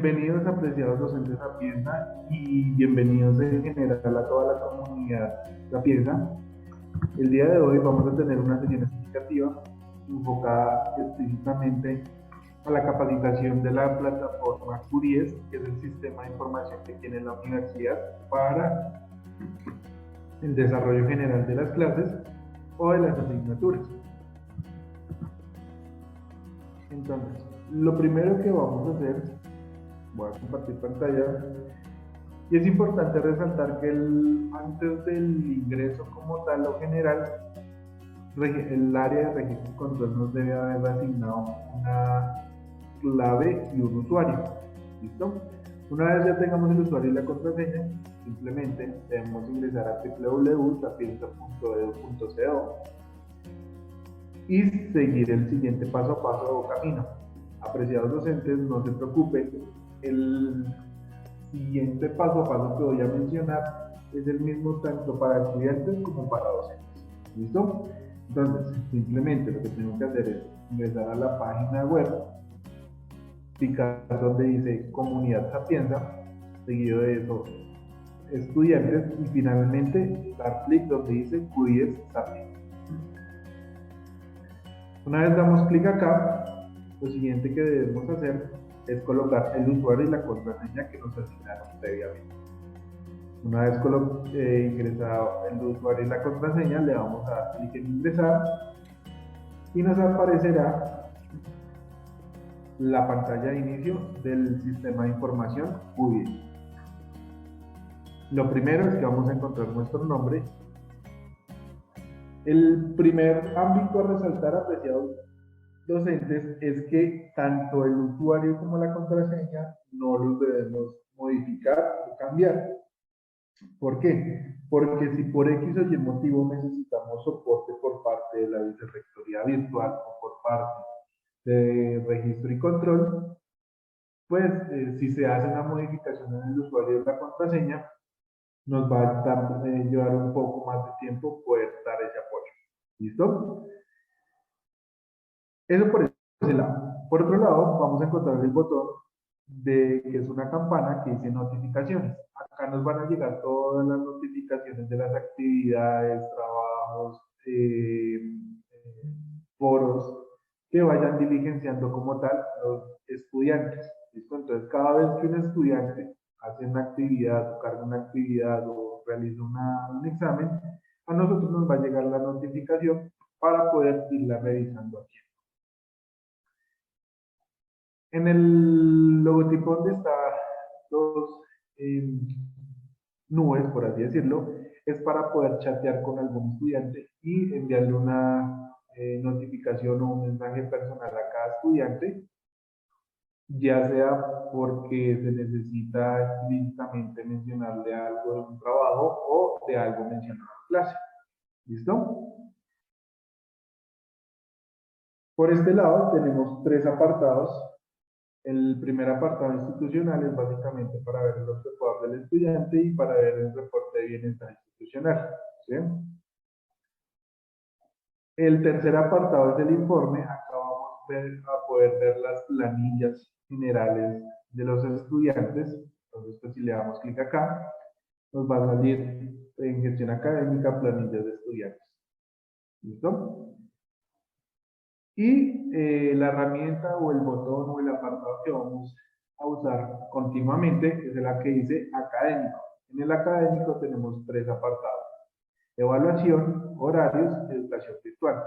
Bienvenidos, apreciados docentes Sapienza, y bienvenidos en general a toda la comunidad Sapienza. El día de hoy vamos a tener una sesión explicativa enfocada específicamente a la capacitación de la plataforma Q10, que es el sistema de información que tiene la universidad para el desarrollo general de las clases o de las asignaturas. Entonces, lo primero que vamos a hacer, voy a compartir pantalla, y es importante resaltar que antes del ingreso como tal o general, el área de registro y control nos debe haber asignado una clave y un usuario. ¿Listo? Una vez ya tengamos el usuario y la contraseña, simplemente debemos ingresar a www.sapienza.edu.co y seguir el siguiente paso a paso o camino. Apreciados docentes, no se preocupen, el siguiente paso a paso que voy a mencionar es el mismo tanto para estudiantes como para docentes. ¿Listo? Entonces, simplemente lo que tengo que hacer es ingresar a la página web, picar donde dice Comunidad Sapienza, seguido de eso estudiantes, y finalmente dar clic donde dice Q10 Sapienza. Una vez damos clic acá, lo siguiente que debemos hacer es colocar el usuario y la contraseña que nos asignaron previamente. Una vez ingresado el usuario y la contraseña, le vamos a dar clic en ingresar y nos aparecerá la pantalla de inicio del sistema de información Q10. Lo primero es que vamos a encontrar nuestro nombre. El primer ámbito a resaltar, apreciados docentes, es que tanto el usuario como la contraseña no los debemos modificar o cambiar. ¿Por qué? Porque si por X o Y motivo necesitamos soporte por parte de la vicerrectoría virtual o por parte de registro y control, pues si se hace una modificación en el usuario de la contraseña, nos va a llevar un poco más de tiempo poder dar ese apoyo. ¿Listo? Eso por ese lado. Por otro lado, vamos a encontrar el botón que es una campana que dice notificaciones. Acá nos van a llegar todas las notificaciones de las actividades, trabajos, foros que vayan diligenciando como tal los estudiantes. ¿Listo? Entonces, cada vez que un estudiante hace una actividad o carga una actividad o realiza un examen, a nosotros nos va a llegar la notificación para poder irla revisando aquí. En el logotipo donde está dos nubes, por así decirlo, es para poder chatear con algún estudiante y enviarle una notificación o un mensaje personal a cada estudiante, ya sea porque se necesita explícitamente mencionarle algo de un trabajo o de algo mencionado en clase. ¿Listo? Por este lado tenemos tres apartados. El primer apartado institucional es básicamente para ver los reportes del estudiante y para ver el reporte de bienestar institucional. ¿Sí? El tercer apartado es el informe. Acá vamos a poder ver las planillas generales de los estudiantes. Entonces, pues, si le damos clic acá, nos va a salir en gestión académica planillas de estudiantes. ¿Listo? Y la herramienta o el botón o el apartado que vamos a usar continuamente es la que dice académico. En el académico tenemos tres apartados: evaluación, horarios, educación virtual.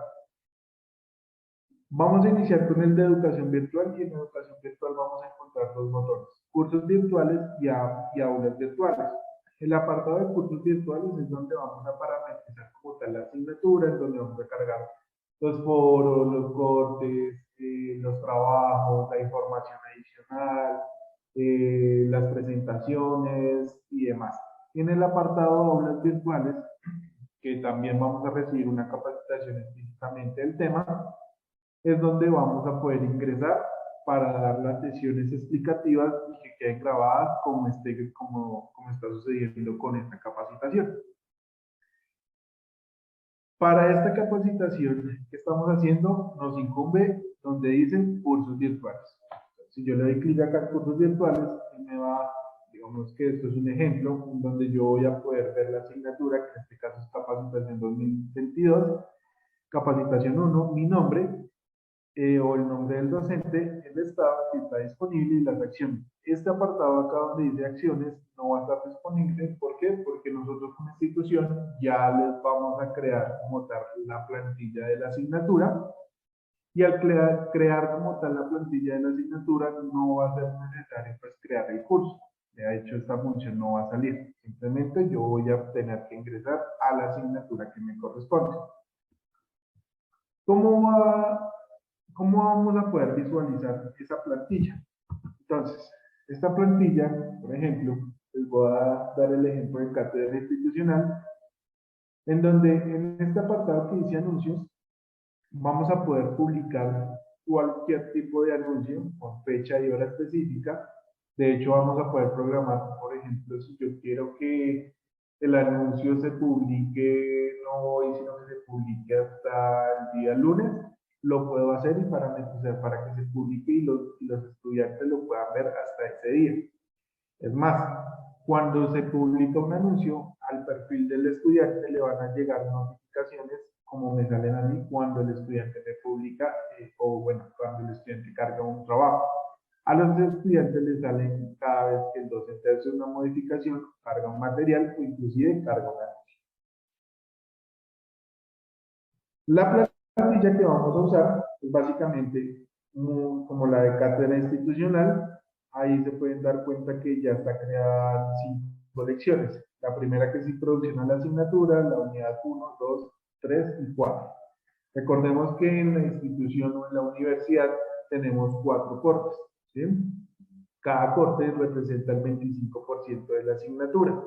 Vamos a iniciar con el de educación virtual, y en educación virtual vamos a encontrar dos botones: cursos virtuales y aulas virtuales. El apartado de cursos virtuales es donde vamos a parametrizar como tal la asignatura, en donde vamos a cargar los foros, los cortes, los trabajos, la información adicional, las presentaciones y demás. Y en el apartado de aulas virtuales, que también vamos a recibir una capacitación específicamente del tema, es donde vamos a poder ingresar para dar las sesiones explicativas y que queden grabadas como está sucediendo con esta capacitación. Para esta capacitación que estamos haciendo, nos incumbe donde dicen cursos virtuales. Si yo le doy clic acá en cursos virtuales, me va, digamos que esto es un ejemplo, en donde yo voy a poder ver la asignatura, que en este caso es capacitación 2022, capacitación 1, mi nombre, o el nombre del docente, el estado que está disponible y las acciones. Este apartado acá donde dice acciones no va a estar disponible. ¿Por qué? Porque nosotros como institución ya les vamos a crear como tal la plantilla de la asignatura, y al crear como tal la plantilla de la asignatura no va a ser necesario pues crear el curso. De hecho, esta función no va a salir. Simplemente yo voy a tener que ingresar a la asignatura que me corresponde. ¿Cómo va ¿Cómo vamos a poder visualizar esa plantilla? Entonces, esta plantilla, por ejemplo, les voy a dar el ejemplo de cátedra institucional, en donde en este apartado que dice anuncios, vamos a poder publicar cualquier tipo de anuncio con fecha y hora específica. De hecho, vamos a poder programar, por ejemplo, si yo quiero que el anuncio se publique no hoy, sino que se publique hasta el día lunes, lo puedo hacer y parametrizar para que se publique y los estudiantes lo puedan ver hasta ese día. Es más, cuando se publica un anuncio, al perfil del estudiante le van a llegar notificaciones como me salen a mí cuando el estudiante me publica, o bueno, cuando el estudiante carga un trabajo. A los estudiantes les salen cada vez que el docente hace una modificación, carga un material o inclusive carga un anuncio. La plantilla que vamos a usar es básicamente como la de cátedra institucional. Ahí se pueden dar cuenta que ya está creada 5 lecciones. La primera que es introducción a la asignatura, la unidad 1, 2, 3 y 4. Recordemos que en la institución o en la universidad tenemos 4 cortes, ¿sí? Cada corte representa el 25% de la asignatura.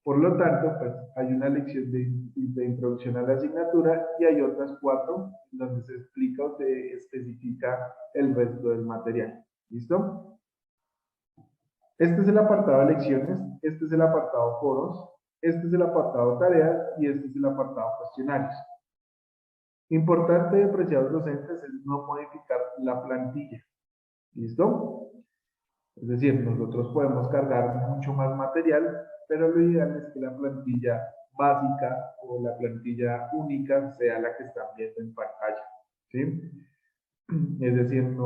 Por lo tanto, pues hay una lección de introducción a la asignatura y hay otras 4 donde se explica o se especifica el resto del material. ¿Listo? Este es el apartado de lecciones, este es el apartado foros, este es el apartado tareas y este es el apartado cuestionarios. Importante, apreciados docentes, es no modificar la plantilla. ¿Listo? Es decir, nosotros podemos cargar mucho más material, pero lo ideal es que la plantilla básica o la plantilla única sea la que están viendo en pantalla. ¿Sí? Es decir,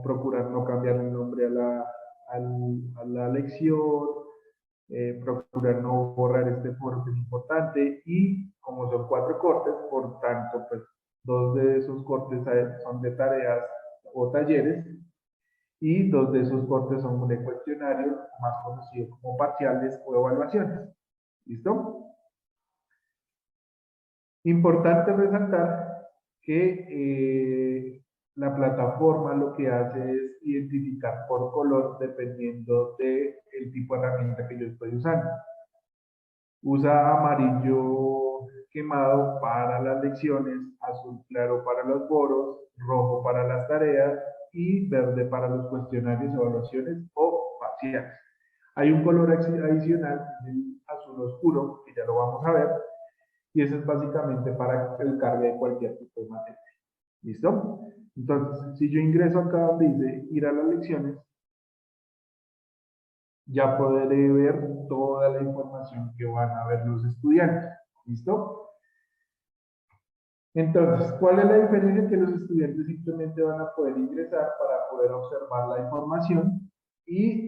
procurar no cambiar el nombre a la lección, procurar no borrar este foro que es importante, y como son 4 cortes, por tanto, pues 2 de esos cortes son de tareas o talleres, y 2 de esos cortes son de cuestionarios, más conocidos como parciales o evaluaciones. ¿Listo? Importante resaltar que la plataforma lo que hace es identificar por color dependiendo del tipo de herramienta que yo estoy usando. Usa amarillo quemado para las lecciones, azul claro para los foros, rojo para las tareas y verde para los cuestionarios, evaluaciones o parciales. Hay un color adicional, el azul oscuro, que ya lo vamos a ver, y eso es básicamente para el cargue de cualquier tipo de materia. ¿Listo? Entonces, si yo ingreso acá donde dice ir a las lecciones, ya podré ver toda la información que van a ver los estudiantes. ¿Listo? Entonces, ¿cuál es la diferencia? Que los estudiantes simplemente van a poder ingresar para poder observar la información y,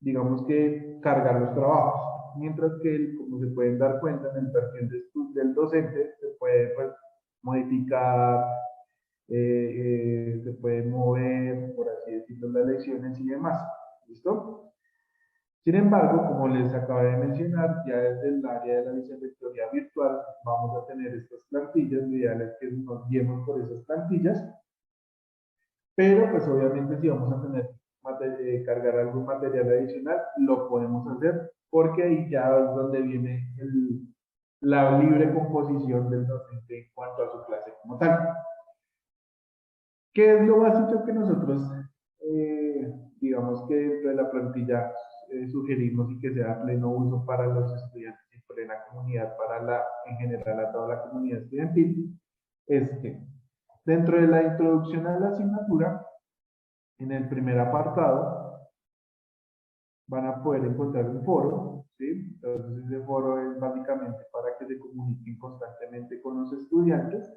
digamos que, cargar los trabajos. Mientras que, como se pueden dar cuenta, en el perfil del docente se puede pues, modificar, se puede mover, por así decirlo, las lecciones y demás. ¿Listo? Sin embargo, como les acabé de mencionar, ya desde el área de la vicerrectoría virtual vamos a tener estas plantillas. Lo ideal es que nos guiemos por esas plantillas, pero pues obviamente si vamos a tener cargar algún material adicional, lo podemos hacer, porque ahí ya es donde viene la libre composición del docente en cuanto a su clase como tal. ¿Qué es lo básico que nosotros, digamos que dentro de la plantilla sugerimos y que sea a pleno uso para los estudiantes y plena comunidad, en general a toda la comunidad estudiantil? Es que dentro de la introducción a la asignatura En el primer apartado van a poder encontrar un foro, ¿sí? Entonces ese foro es básicamente para que se comuniquen constantemente con los estudiantes.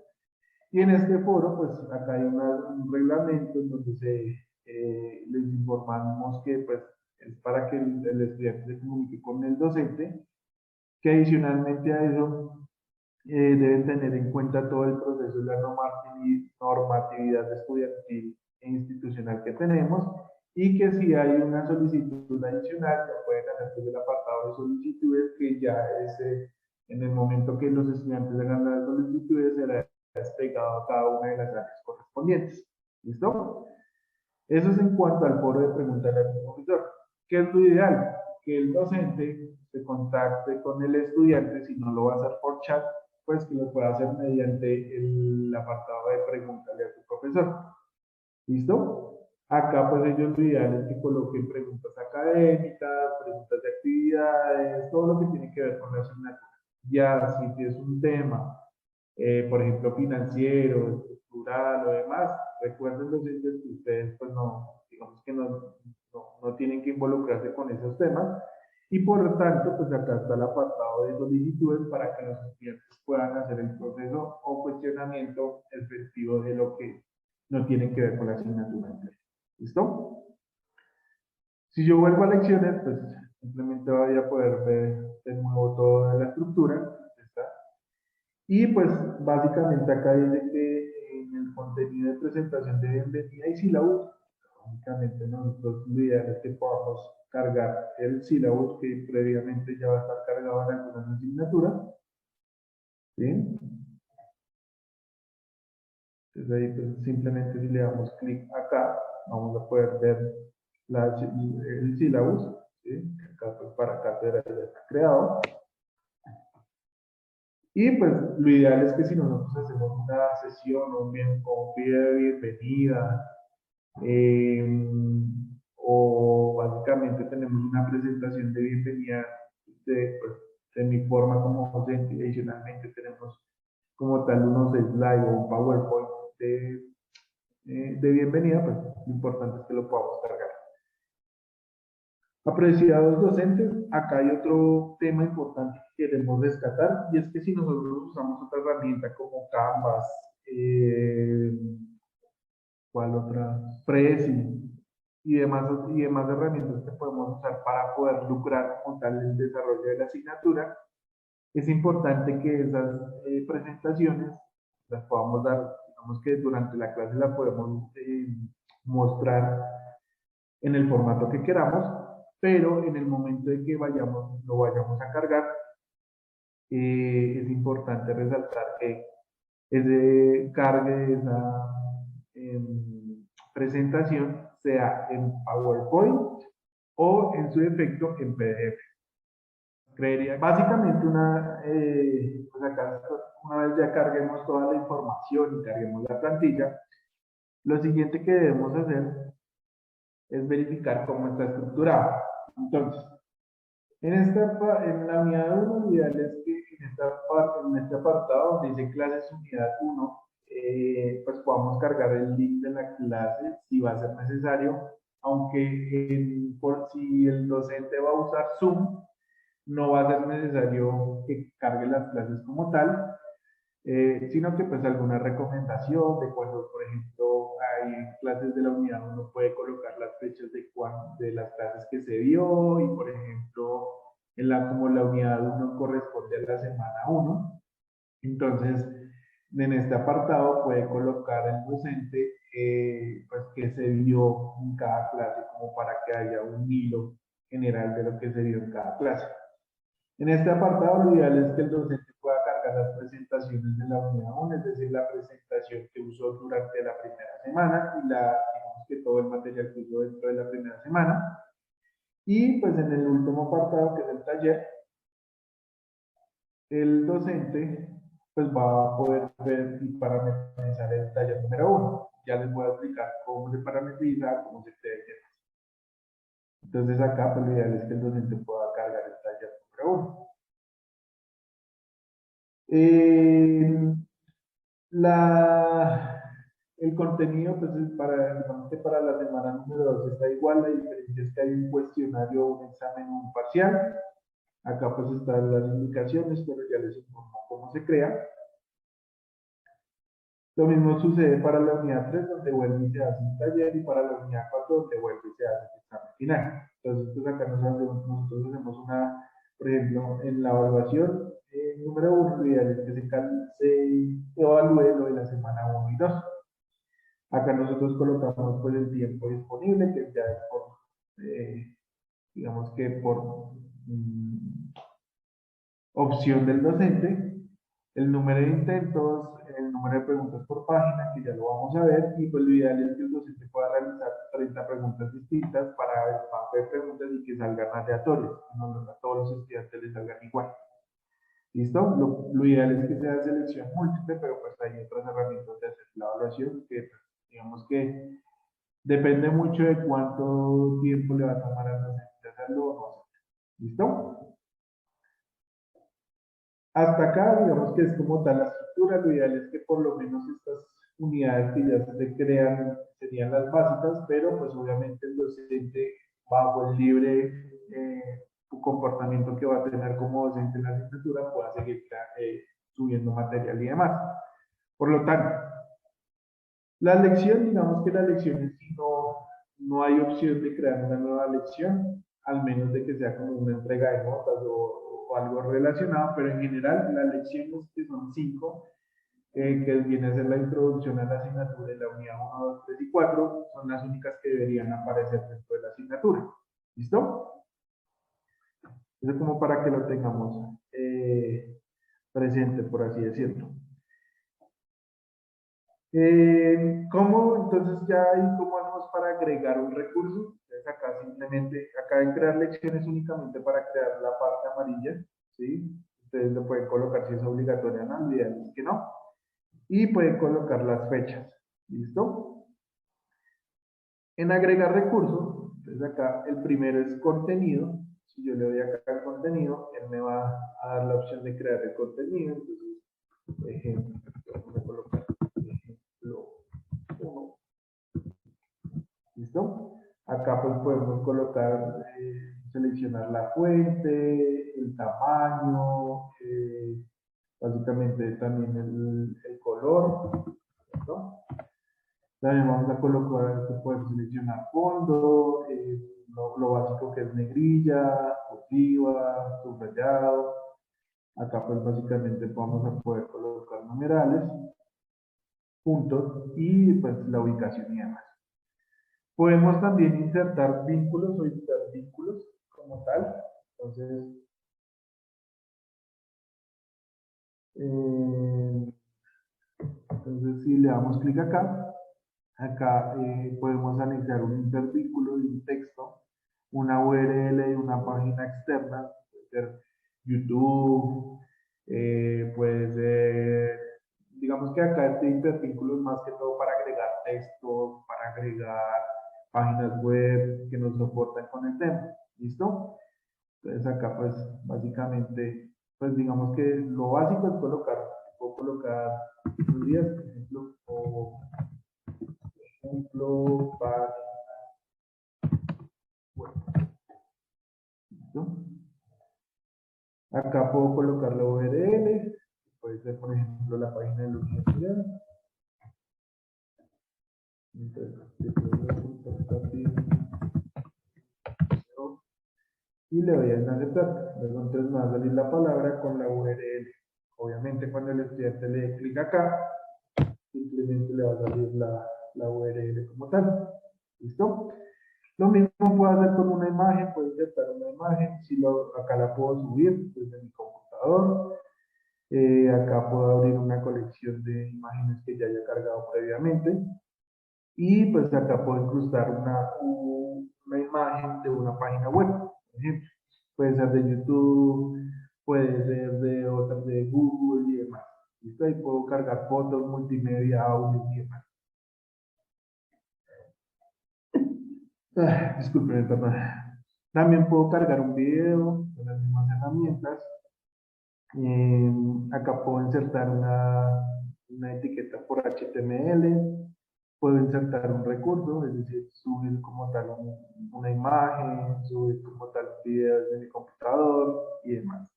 Y en este foro, pues acá hay un reglamento en donde les informamos que pues, es para que el estudiante se comunique con el docente, que adicionalmente a eso deben tener en cuenta todo el proceso de la normatividad estudiantil e institucional que tenemos y que si hay una solicitud adicional, ya pueden hacer desde el apartado de solicitudes, que ya es en el momento que los estudiantes hagan las solicitudes, será desplegado a cada una de las áreas correspondientes. ¿Listo? Eso es en cuanto al foro de preguntas al profesor. ¿Qué es lo ideal? Que el docente se contacte con el estudiante, si no lo va a hacer por chat, pues que lo pueda hacer mediante el apartado de preguntas a tu profesor. ¿Listo? Acá pues ellos lo ideal es que coloquen preguntas académicas, preguntas de actividades, todo lo que tiene que ver con la asignatura. Ya si es un tema, por ejemplo, financiero, estructural o demás, recuerden los docentes que ustedes pues no, digamos que no tienen que involucrarse con esos temas y por lo tanto pues acá está el apartado de solicitudes para que los estudiantes puedan hacer el proceso o cuestionamiento efectivo de lo que no tiene que ver con la asignatura. ¿Listo? Si yo vuelvo a lecciones, pues simplemente voy a poder ver de nuevo toda la estructura. ¿Está? Y pues básicamente acá dice que en el contenido de presentación de bienvenida y sílabus, básicamente nosotros lo ideal es que podamos cargar el sílabus que previamente ya va a estar cargado en algunas asignaturas. ¿Sí? Entonces ahí pues, simplemente si le damos clic acá, vamos a poder ver el sílabus. ¿Sí? Acá pues para cátedra ya está creado. Y pues lo ideal es que si nosotros hacemos una sesión o un video de bienvenida, eh, o básicamente tenemos una presentación de bienvenida pues, de mi forma como docente, y adicionalmente tenemos como tal unos slides o un PowerPoint de bienvenida, pues lo importante es que lo podamos cargar. Apreciados docentes, acá hay otro tema importante que queremos rescatar, y es que si nosotros usamos otra herramienta como Canvas, ¿cuál otra? Prezi y demás herramientas que podemos usar para poder lucrar como tal el desarrollo de la asignatura, es importante que esas presentaciones las podamos dar, digamos que durante la clase la podemos mostrar en el formato que queramos, pero en el momento de que lo vayamos a cargar, es importante resaltar que ese cargue, esa presentación, sea en PowerPoint o en su defecto en PDF. Creería básicamente pues acá, una vez ya carguemos toda la información y carguemos la plantilla, lo siguiente que debemos hacer es verificar cómo está estructurado. Entonces, en la unidad 1, lo ideal es que en este apartado donde dice clases unidad 1, pues podamos cargar el link de la clase si va a ser necesario, aunque por si el docente va a usar Zoom, no va a ser necesario que cargue las clases como tal, sino que pues alguna recomendación de cuando, por ejemplo, hay clases de la unidad, uno puede colocar las fechas de las clases que se dio y, por ejemplo, como la unidad 1 corresponde a la semana 1, entonces en este apartado puede colocar el docente pues que se vio en cada clase como para que haya un hilo general de lo que se vio en cada clase. En este apartado, lo ideal es que el docente pueda cargar las presentaciones de la unidad 1, es decir, la presentación que usó durante la primera semana y digamos que todo el material que usó dentro de la primera semana. Y pues en el último apartado, que es el taller, el docente pues va a poder ver y parametrizar el taller número 1. Ya les voy a explicar cómo se parametriza, cómo se cree que es. Entonces acá pues lo ideal es que el docente pueda cargar el taller número 1. La, el contenido, pues es para, digamos que para la semana número 2 está igual, la diferencia es que hay un cuestionario, un examen, un parcial. Acá pues están las indicaciones, pero ya les informo cómo se crea. Lo mismo sucede para la unidad 3, donde vuelve y se hace un taller, y para la unidad 4, donde vuelve y se hace el examen final. Entonces, pues acá nosotros hacemos una, por ejemplo, en la evaluación número 1, lo ideal es que se evalúe lo de la semana 1 y 2. Acá nosotros colocamos pues el tiempo disponible, que ya es por, digamos que por opción del docente, el número de intentos, el número de preguntas por página, que ya lo vamos a ver, y pues lo ideal es que el docente pueda realizar 30 preguntas distintas para el banco de preguntas y que salgan aleatorias, no a todos los estudiantes les salgan igual. ¿Listo? Lo ideal es que sea selección múltiple, pero pues hay otras herramientas de hacer la evaluación que digamos que depende mucho de cuánto tiempo le va a tomar al docente hacerlo o no hacerlo. ¿Listo? Hasta acá, digamos que es como tal la estructura. Lo ideal es que por lo menos estas unidades que ya se crean serían las básicas, pero pues obviamente el docente, bajo el libre comportamiento que va a tener como docente en la asignatura, pueda seguir subiendo material y demás. Por lo tanto, la lección, digamos que la lección en sí no hay opción de crear una nueva lección, al menos de que sea como una entrega de notas o algo relacionado, pero en general las lecciones, que son 5, que viene a ser la introducción a la asignatura de la unidad 1, 2, 3 y 4, son las únicas que deberían aparecer dentro de la asignatura. ¿Listo? Eso como para que lo tengamos presente, por así decirlo. ¿Cómo entonces ya ahí cómo hacemos para agregar un recurso? Entonces acá simplemente, acá en crear lecciones únicamente para crear la parte amarilla, ¿sí? Ustedes lo pueden colocar si es obligatorio, no olviden que no. Y pueden colocar las fechas, ¿listo? En agregar recursos, entonces acá el primero es contenido. Si yo le doy acá al contenido, él me va a dar la opción de crear el contenido. Entonces, ejemplo, vamos a colocar ejemplo 1. ¿Listo? Acá pues podemos colocar, seleccionar la fuente, el tamaño, básicamente también el color, ¿listo? También vamos a colocar, podemos seleccionar fondo, lo básico que es negrilla, cursiva, subrayado. Acá pues básicamente vamos a poder colocar numerales, puntos y pues la ubicación y demás. Podemos también insertar vínculos o editar vínculos como tal. Eh, entonces si le damos clic acá, podemos anexar un intervínculo de un texto, una URL de una página externa, puede ser YouTube, puede ser, digamos que acá este intervínculo es más que todo para agregar texto, para agregar páginas web que nos soportan con el tema. ¿Listo? Entonces acá pues básicamente, pues digamos que lo básico es puedo colocar los días, por ejemplo, o ejemplo para web. ¿Listo? Acá puedo colocar la URL, puede ser por ejemplo la página de la universidad. Entonces, y le doy a aceptar. Luego entonces me va a salir la palabra con la URL. Obviamente cuando el estudiante le dé clic acá, simplemente le va a salir la URL como tal. ¿Listo? Lo mismo puedo hacer con una imagen, puedo insertar una imagen, si acá la puedo subir desde mi computador. Acá puedo abrir una colección de imágenes que ya haya cargado previamente. Y pues acá puedo incrustar una imagen de una página web, por ejemplo. Puede ser de YouTube, puede ser de otras de Google y demás. ¿Listo? Ahí puedo cargar fotos, multimedia, audio y demás. Disculpen, perdón. También puedo cargar un video con las mismas herramientas. Acá puedo insertar una etiqueta por HTML. puedo insertar un recurso, es decir, subir como tal una imagen, subir como tal videos de mi computador y demás.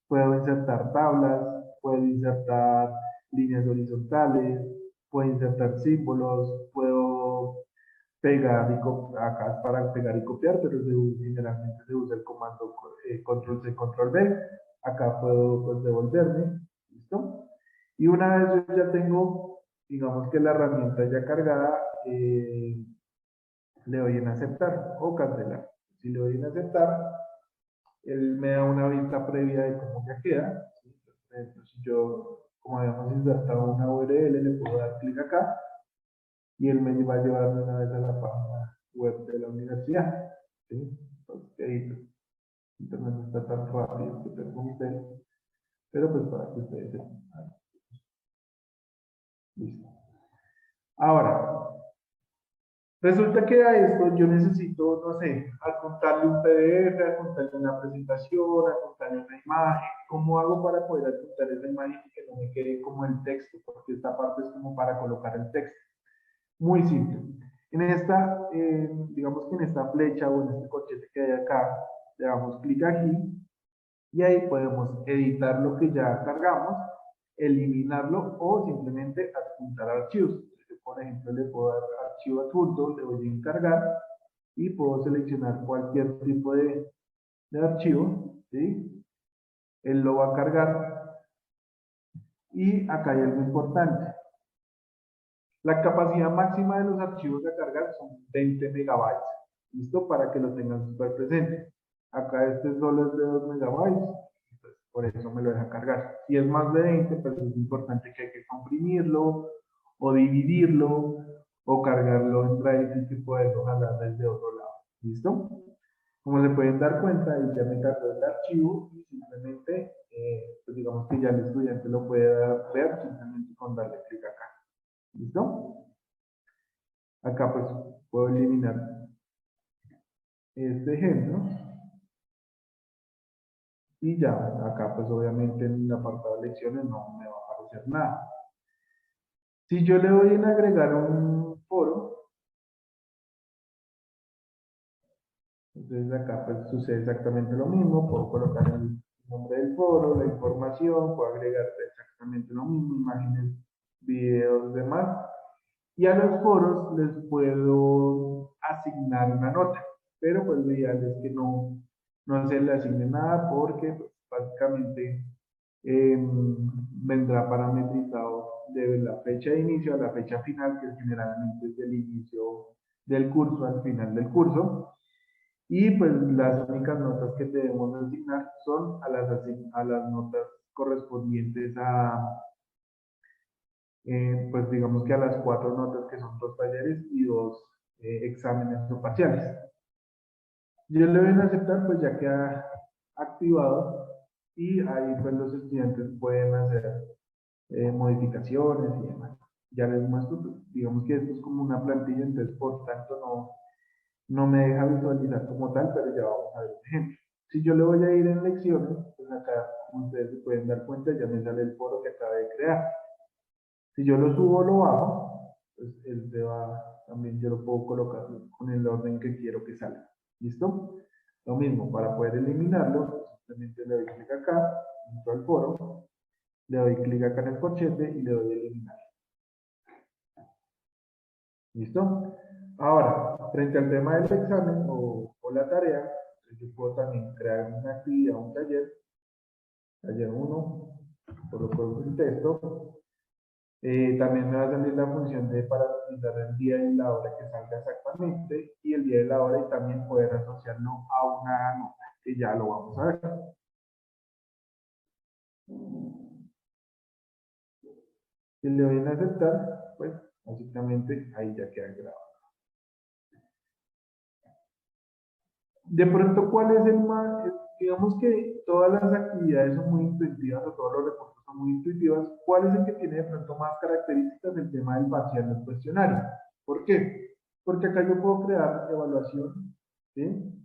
Puedo insertar tablas, puedo insertar líneas horizontales, puedo insertar símbolos, puedo pegar y acá es para pegar y copiar, pero generalmente se usa el comando control C, control V. Acá puedo pues, devolverme, ¿listo? Y una vez yo ya tengo, digamos que la herramienta ya cargada, le doy en aceptar o cancelar. Si le doy en aceptar, él me da una vista previa de cómo ya queda. ¿Sí? Por ejemplo, si yo, como habíamos insertado una URL, le puedo dar clic acá y él me va a llevar de una vez a la página web de la universidad. ¿Sí? Entonces, ahí, internet no está tan rápido que tengo un cel, pero pues para que ustedes sepan. Listo. Ahora, resulta que a esto yo necesito, no sé, adjuntarle un PDF, adjuntarle una presentación, adjuntarle una imagen. ¿Cómo hago para poder adjuntar esa imagen y que no me quede como el texto? Porque esta parte es como para colocar el texto. Muy simple. En esta, digamos que en esta flecha o en este corchete que hay acá, le damos clic aquí y ahí podemos editar lo que ya cargamos, eliminarlo o simplemente adjuntar archivos. Yo, por ejemplo, le puedo dar archivo adjunto, le voy a encargar y puedo seleccionar cualquier tipo de archivo, ¿sí? Él lo va a cargar y acá hay algo importante. La capacidad máxima de los archivos a cargar son 20 megabytes. ¿Listo? Para que lo tengan súper presente. Acá este solo es de 2 megabytes. Pues por eso me lo deja cargar. Si es más de 20, pues es importante que hay que comprimirlo o dividirlo o cargarlo en Drive y poderlo jalar desde otro lado. ¿Listo? Como se pueden dar cuenta, ahí ya me cargó el archivo y simplemente, pues digamos que ya el estudiante lo puede ver simplemente con darle clic acá. ¿Listo? Acá pues puedo eliminar este ejemplo y ya, acá pues obviamente en el apartado de lecciones no me va a aparecer nada. Si yo le doy en agregar un foro, entonces acá pues sucede exactamente lo mismo, puedo colocar el nombre del foro, la información, puedo agregar exactamente lo mismo, imágenes, videos, demás. Y a los foros les puedo asignar una nota, pero pues lo ideal es que no se le asigne nada porque pues, básicamente vendrá parametrizado de la fecha de inicio a la fecha final, que generalmente es del inicio del curso al final del curso. Y pues las únicas notas que debemos asignar son a las notas correspondientes a, pues digamos que a las 4 notas que son 2 talleres y 2 exámenes o parciales. Yo le voy a aceptar, pues ya queda activado y ahí pues los estudiantes pueden hacer modificaciones y demás. Ya les muestro, pues, digamos que esto es como una plantilla, entonces por tanto no me deja visualizar como tal, pero ya vamos a ver un ejemplo. Si yo le voy a ir en lecciones, pues acá, como ustedes se pueden dar cuenta, ya me sale el foro que acabé de crear. Si yo lo subo o lo bajo, pues él se va, también yo lo puedo colocar con el orden que quiero que salga. ¿Listo? Lo mismo, para poder eliminarlo, simplemente le doy clic acá, entro al foro, le doy clic acá en el corchete y le doy a eliminar. ¿Listo? Ahora, frente al tema del examen o la tarea, yo puedo también crear una actividad, un taller 1, coloco el texto. También me va a salir la función de parametrizar el día y la hora que salga exactamente y el día y la hora y también poder asociarlo a una nota, que ya lo vamos a ver. Si le doy a aceptar, pues básicamente ahí ya queda grabado. De pronto, ¿cuál es el más? Digamos que todas las actividades son muy intuitivas o todos los recursos son muy intuitivos. ¿Cuál es el que tiene de pronto más características? El tema del parcial del cuestionario. ¿Por qué? Porque acá yo puedo crear evaluación, ¿sí?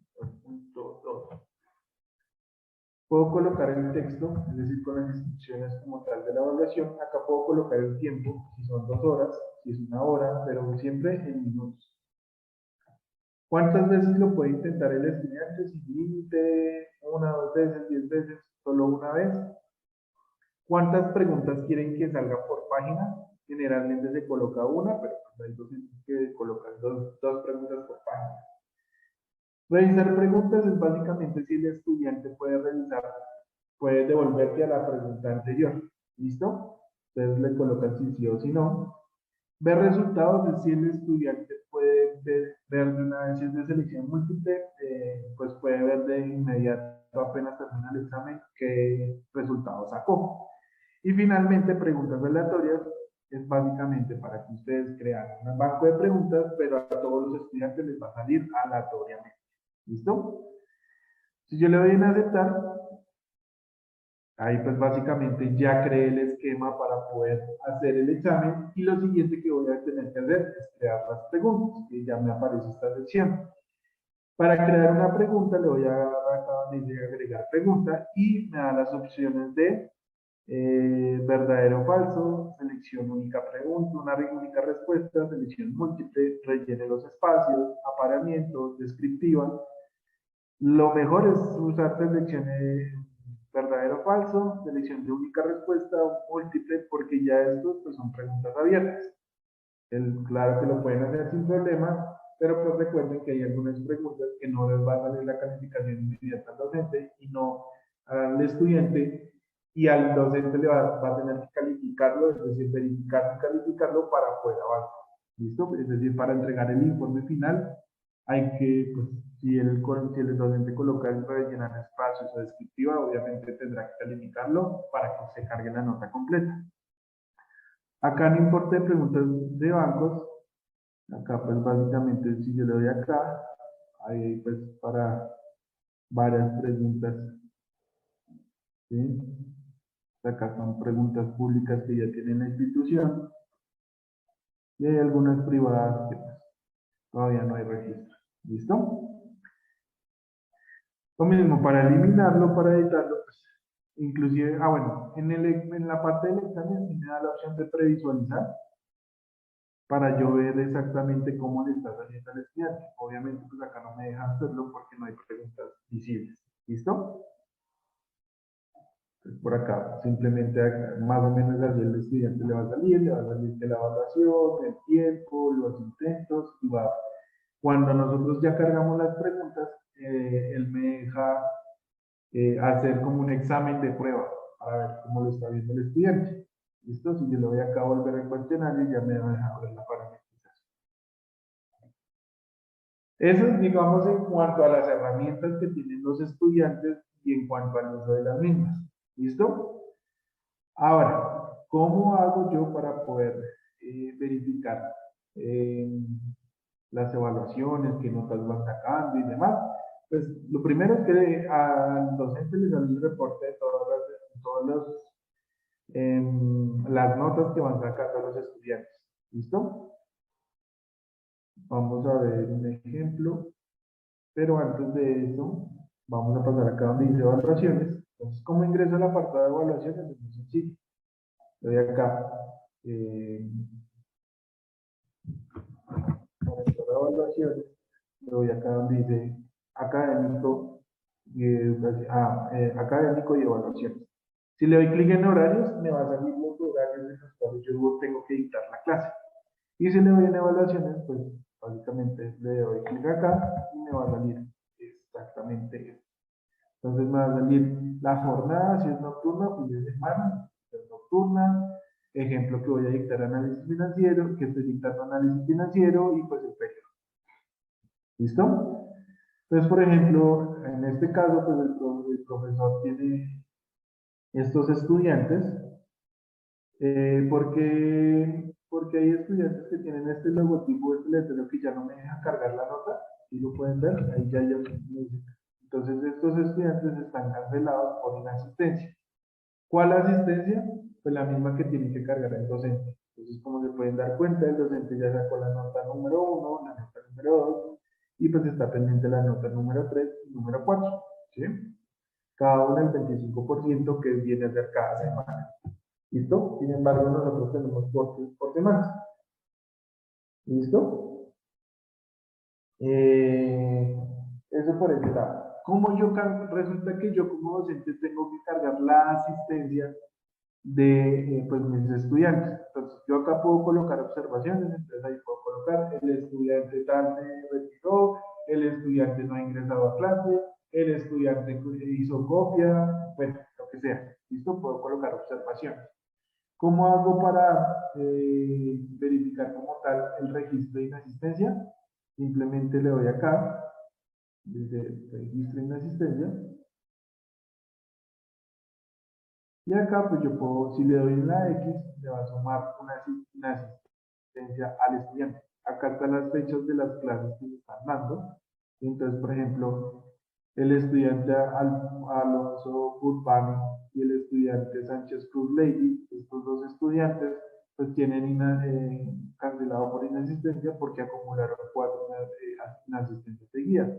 Puedo colocar el texto, es decir, con las instrucciones como tal de la evaluación. Acá puedo colocar el tiempo, si son 2 horas, si es 1 hora, pero siempre en minutos. ¿Cuántas veces lo puede intentar el estudiante? Sin límite, 1, 2 veces, 10 veces, solo una vez. ¿Cuántas preguntas quieren que salga por página? Generalmente se coloca una, pero hay docentes que colocan dos preguntas por página. Revisar preguntas es básicamente si el estudiante puede revisar, puede devolverte a la pregunta anterior. ¿Listo? Entonces le colocan si sí o si no. Ver resultados es si el estudiante puede ver de una vez si es de selección múltiple, pues puede ver de inmediato apenas termina el examen qué resultado sacó. Y finalmente, preguntas aleatorias es básicamente para que ustedes crean un banco de preguntas, pero a todos los estudiantes les va a salir aleatoriamente. ¿Listo? Si yo le doy en aceptar, ahí pues básicamente ya creé el esquema para poder hacer el examen y lo siguiente que voy a tener que hacer es crear las preguntas, que ya me aparece esta sección. Para crear una pregunta le voy a dar acá donde dice agregar pregunta y me da las opciones de verdadero o falso, selección única pregunta, una única respuesta, selección múltiple, rellene los espacios, apareamiento, descriptiva. Lo mejor es usar selecciones verdadero o falso, selección de única respuesta, múltiple, porque ya estos pues, son preguntas abiertas. Claro que lo pueden hacer sin problema, pero pues recuerden que hay algunas preguntas que no les va a salir la calificación inmediata al docente y no al estudiante, y al docente le va a tener que calificarlo, es decir, verificar y calificarlo para poder avanzar. ¿Listo? Es decir, para entregar el informe final hay que, pues, si el docente coloca el rellenar espacios o descriptiva, obviamente tendrá que calificarlo para que se cargue la nota completa. Acá no importa de preguntas de bancos, acá pues básicamente si yo le doy acá, ahí pues para varias preguntas, ¿sí? Acá son preguntas públicas que ya tienen la institución y hay algunas privadas que pues, todavía no hay registro. ¿Listo? Lo mismo, para eliminarlo, para editarlo, pues, inclusive, bueno, en la parte del examen sí me da la opción de previsualizar para yo ver exactamente cómo le está saliendo al estudiante. Obviamente, pues acá no me deja hacerlo porque no hay preguntas visibles. ¿Listo? Entonces, por acá, simplemente acá, más o menos así el estudiante le va a salir que la evaluación, el tiempo, los intentos, y va. Cuando nosotros ya cargamos las preguntas, él me deja hacer como un examen de prueba para ver cómo lo está viendo el estudiante. ¿Listo? Si yo lo voy acá a volver al cuestionario, ya me va a dejar ver la parametrización. Eso es, digamos, en cuanto a las herramientas que tienen los estudiantes y en cuanto al uso de las mismas. ¿Listo? Ahora, ¿cómo hago yo para poder verificar eh, las evaluaciones, qué notas van sacando y demás? Pues lo primero es que al docente le sale el reporte de las notas que van sacando los estudiantes. ¿Listo? Vamos a ver un ejemplo, pero antes de eso, vamos a pasar acá donde dice evaluaciones. Entonces, ¿cómo ingreso al apartado de evaluaciones? Es muy sencillo. Le doy acá, para entrar a evaluaciones, le doy acá donde dice académico y educación, académico y evaluaciones. Si le doy clic en horarios, me va a salir los horarios en los cuales yo tengo que dictar la clase. Y si le doy en evaluaciones, pues básicamente le doy clic acá y me va a salir exactamente esto. Entonces me va a salir la jornada, si es nocturna, fin de semana, si es nocturna, ejemplo que voy a dictar análisis financiero, que estoy dictando análisis financiero y pues el periodo. ¿Listo? Entonces, por ejemplo, en este caso, pues el profesor tiene estos estudiantes, porque hay estudiantes que tienen este logotipo, este letrero que ya no me deja cargar la nota, y lo pueden ver, ahí ya hay música. Entonces, estos estudiantes están cancelados por inasistencia. ¿Cuál asistencia? Pues la misma que tiene que cargar el docente. Entonces, como se pueden dar cuenta, el docente ya sacó la nota número 1, la nota número 2, y pues está pendiente la nota número 3 y número 4. ¿Sí? cada una el 25% que viene a ser cada semana. ¿Listo? Sin embargo, nosotros tenemos por semana. ¿Listo? Eso por ese lado. Como yo resulta que yo como docente tengo que cargar la asistencia de pues, mis estudiantes. Entonces, yo acá puedo colocar observaciones, entonces ahí puedo colocar el estudiante tal se retiró, el estudiante no ha ingresado a clase, el estudiante hizo copia, bueno, lo que sea. ¿Listo? Puedo colocar observaciones. ¿Cómo hago para verificar como tal el registro de inasistencia? Simplemente le doy acá, desde registro de inasistencia, y acá pues yo puedo, si le doy en la X, le va a sumar una asistencia al estudiante. Acá están las fechas de las clases que se están dando. Entonces, por ejemplo, el estudiante Alonso Urbano y el estudiante Sánchez Cruz Lady, estos dos estudiantes, pues tienen cancelado por inasistencia porque acumularon 4 inasistencias seguidas.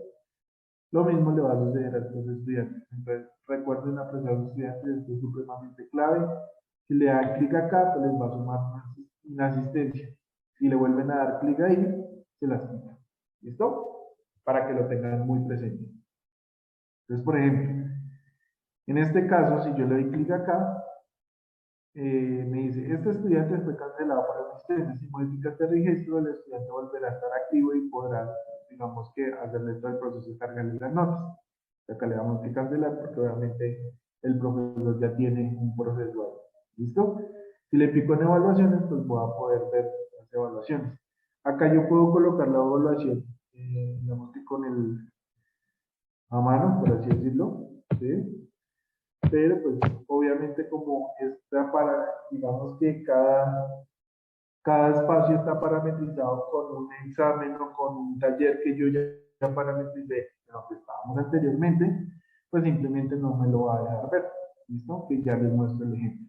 Lo mismo le va a suceder a los estudiantes. Entonces, recuerden apreciar a los estudiantes, esto es supremamente clave. Si le dan clic acá, pues les va a sumar una asistencia. Si le vuelven a dar clic ahí, se las quita. ¿Listo? Para que lo tengan muy presente. Entonces, por ejemplo, en este caso, si yo le doy clic acá, me dice, este estudiante fue cancelado por asistencia. Si modifica este registro, el estudiante volverá a estar activo y podrá, digamos que, hacerle todo el proceso de cargarle las notas. Acá le damos que cancelar porque obviamente el profesor ya tiene un proceso ahí. ¿Listo? Si le pico en evaluaciones, pues voy a poder ver las evaluaciones. Acá yo puedo colocar la evaluación, digamos que con el a mano, por así decirlo, ¿sí? Pero pues obviamente como está para, digamos que cada espacio está parametrizado con un examen o con un taller que yo ya parametricé en lo que estábamos anteriormente, pues simplemente no me lo va a dejar ver. ¿Listo? Que ya les muestro el ejemplo.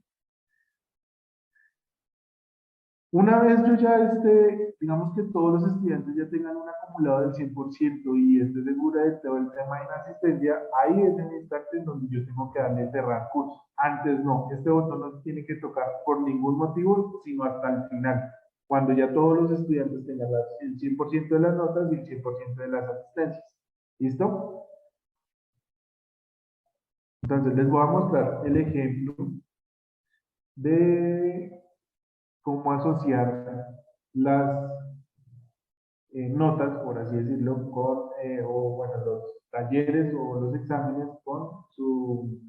Una vez yo ya esté, digamos que todos los estudiantes ya tengan un acumulado del 100% y esté segura de todo el tema de inasistencia, ahí es el instante en donde yo tengo que darle cerrar curso. Antes no, este botón no se tiene que tocar por ningún motivo, sino hasta el final, cuando ya todos los estudiantes tengan el 100% de las notas y el 100% de las asistencias. ¿Listo? Entonces les voy a mostrar el ejemplo de cómo asociar las notas, por así decirlo, con, o bueno, los talleres o los exámenes con su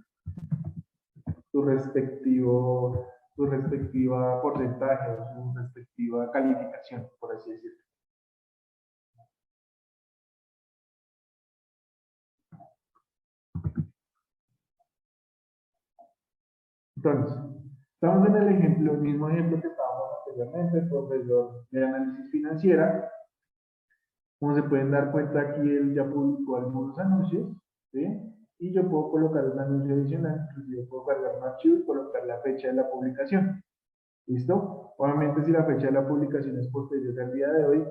respectivo, su respectiva porcentaje o su respectiva calificación, por así decirlo. Entonces, estamos en el ejemplo, el mismo ejemplo que estábamos anteriormente, el profesor de análisis financiera. Como se pueden dar cuenta, aquí él ya publicó algunos anuncios, ¿sí? Y yo puedo colocar un anuncio adicional, inclusive puedo cargar un archivo y colocar la fecha de la publicación. ¿Listo? Obviamente, si la fecha de la publicación es posterior al día de hoy,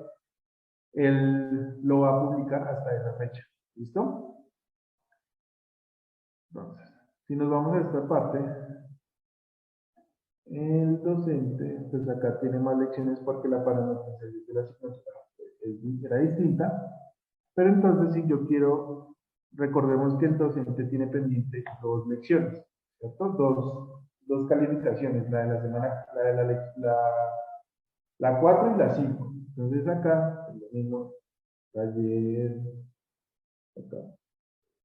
él lo va a publicar hasta esa fecha. ¿Listo? Entonces, si nos vamos a esta parte, el docente, pues acá tiene más lecciones porque la parametrización de la asignatura era distinta. Pero entonces, si yo quiero, recordemos que el docente tiene pendiente dos lecciones, ¿cierto? Dos calificaciones, la de la semana, la 4 y la 5. Entonces acá, lo mismo, taller, acá,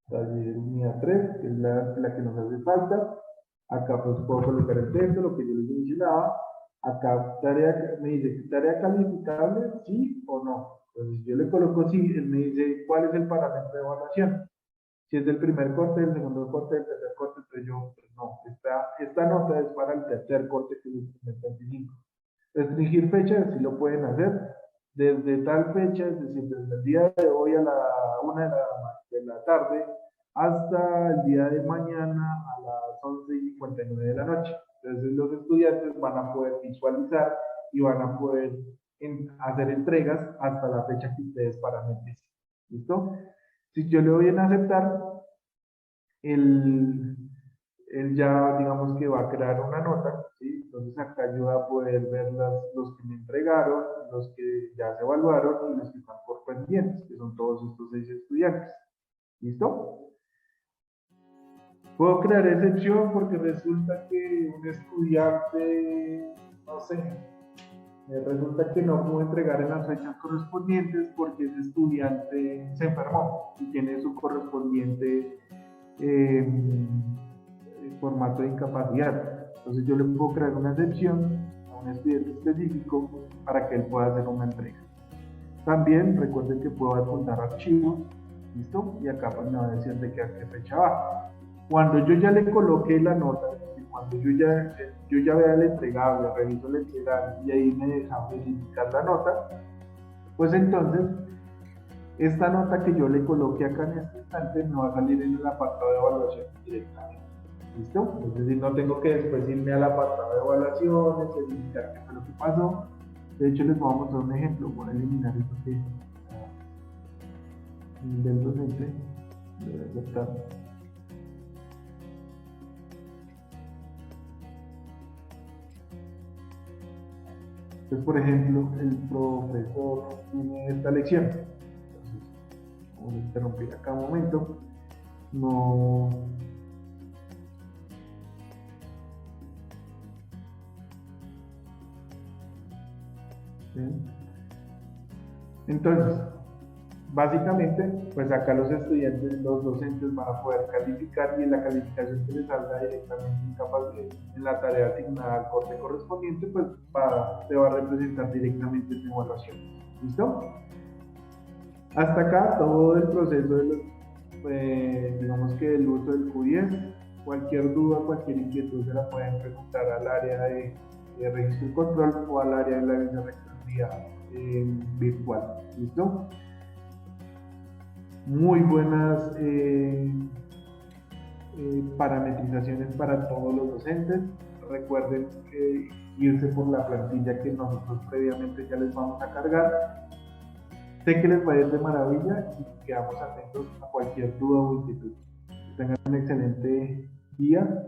taller unidad 3, que es la que nos hace falta. Acá pues puedo colocar el texto, lo que yo les mencionaba. Acá tarea, me dice, tarea calificable, sí o no. Entonces yo le coloco sí, él me dice cuál es el parámetro de evaluación. Si es del primer corte, del segundo corte, del tercer corte, entonces yo, pues no, esta nota es para el tercer corte, que es el primer 25. Restringir fechas, sí lo pueden hacer. Desde tal fecha, es decir, desde el día de hoy a la 1 de la tarde hasta el día de mañana a las 11:59 de la noche. Entonces los estudiantes van a poder visualizar y van a poder hacer entregas hasta la fecha que ustedes parametricen. ¿Listo? Si yo le doy en aceptar, él, él ya, digamos que va a crear una nota, ¿sí? Entonces acá ayuda a poder ver los que me entregaron, los que ya se evaluaron y los que están por pendientes, que son todos estos 6 estudiantes. ¿Listo? Puedo crear excepción porque resulta que un estudiante, no sé, resulta que no pudo entregar en las fechas correspondientes porque ese estudiante se enfermó y tiene su correspondiente eh, formato de incapacidad. Entonces yo le puedo crear una excepción a un estudiante específico para que él pueda hacer una entrega. También recuerden que puedo adjuntar archivos, ¿listo? Y acá pues me va a decir de a qué fecha va. Cuando yo ya le coloqué la nota, cuando yo ya vea el entregable, reviso el entregable y ahí me deja verificar la nota, pues entonces esta nota que yo le coloqué acá en este instante me va a salir en el apartado de evaluación directamente. ¿Listo? Es decir, no tengo que después irme al apartado de evaluaciones, verificar qué fue lo que pasó. De hecho, les voy a mostrar un ejemplo. Voy a eliminar esto que del docente debe aceptar. Entonces, por ejemplo, el profesor tiene esta lección. Entonces, vamos a interrumpir acá un momento. No. ¿Sí? Entonces, básicamente, pues acá los estudiantes, los docentes van a poder calificar y en la calificación que les salga directamente en la tarea asignada al corte correspondiente, pues se va a representar directamente en la evaluación. ¿Listo? Hasta acá todo el proceso de los, digamos que el uso del Q10. Cualquier duda, cualquier inquietud se la pueden preguntar al área de registro y control o al área de la vicerrectoría virtual. ¿Listo? Muy buenas parametrizaciones para todos los docentes. Recuerden irse por la plantilla que nosotros previamente ya les vamos a cargar. Sé que les va a ir de maravilla y quedamos atentos a cualquier duda o inquietud. Que tengan un excelente día